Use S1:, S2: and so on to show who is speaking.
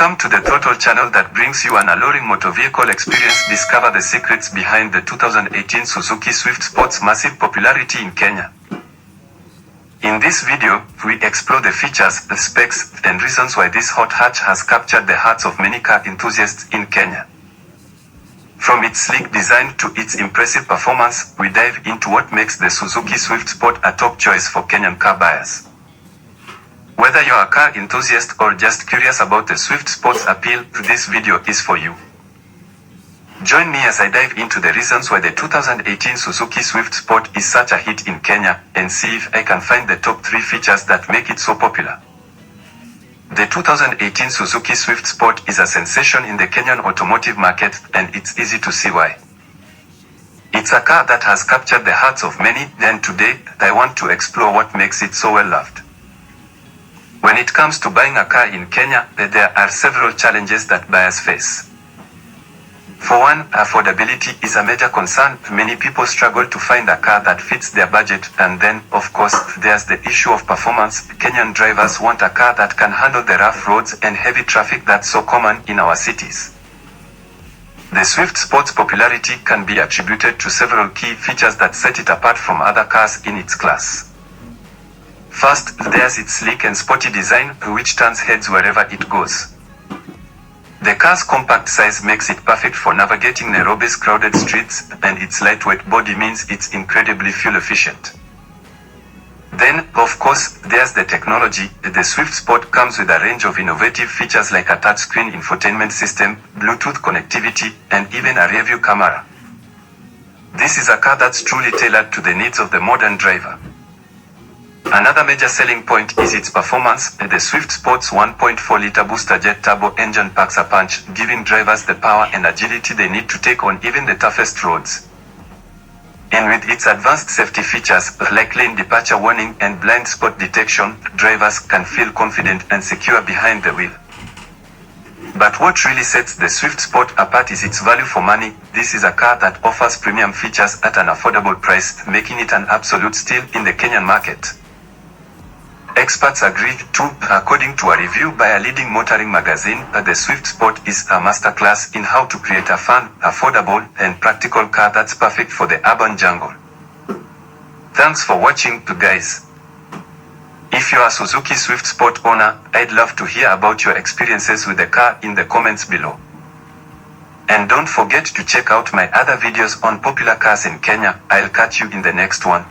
S1: Welcome to the Throttle channel that brings you an alluring motor vehicle experience. Discover the secrets behind the 2018 Suzuki Swift Sport's massive popularity in Kenya. In this video, we explore the features, the specs, and reasons why this hot hatch has captured the hearts of many car enthusiasts in Kenya. From its sleek design to its impressive performance, we dive into what makes the Suzuki Swift Sport a top choice for Kenyan car buyers. Whether you're a car enthusiast or just curious about the Swift Sport's appeal, this video is for you. Join me as I dive into the reasons why the 2018 Suzuki Swift Sport is such a hit in Kenya, and see if I can find the top 3 features that make it so popular. The 2018 Suzuki Swift Sport is a sensation in the Kenyan automotive market, and it's easy to see why. It's a car that has captured the hearts of many, and today, I want to explore what makes it so well loved. When it comes to buying a car in Kenya, there are several challenges that buyers face. For one, affordability is a major concern. Many people struggle to find a car that fits their budget, and then, of course, there's the issue of performance. Kenyan drivers want a car that can handle the rough roads and heavy traffic that's so common in our cities. The Swift Sport's popularity can be attributed to several key features that set it apart from other cars in its class. First, there's its sleek and sporty design, which turns heads wherever it goes. The car's compact size makes it perfect for navigating Nairobi's crowded streets, and its lightweight body means it's incredibly fuel efficient. Then, of course, there's the technology. The Swift Sport comes with a range of innovative features like a touchscreen infotainment system, Bluetooth connectivity, and even a rear-view camera. This is a car that's truly tailored to the needs of the modern driver. Another major selling point is its performance. The Swift Sport's 1.4-liter booster jet turbo engine packs a punch, giving drivers the power and agility they need to take on even the toughest roads. And with its advanced safety features, like lane departure warning and blind spot detection, drivers can feel confident and secure behind the wheel. But what really sets the Swift Sport apart is its value for money. This is a car that offers premium features at an affordable price, making it an absolute steal in the Kenyan market. Experts agree too. According to a review by a leading motoring magazine, the Swift Sport is a masterclass in how to create a fun, affordable, and practical car that's perfect for the urban jungle. Thanks for watching, guys. If you're a Suzuki Swift Sport owner, I'd love to hear about your experiences with the car in the comments below. And don't forget to check out my other videos on popular cars in Kenya. I'll catch you in the next one.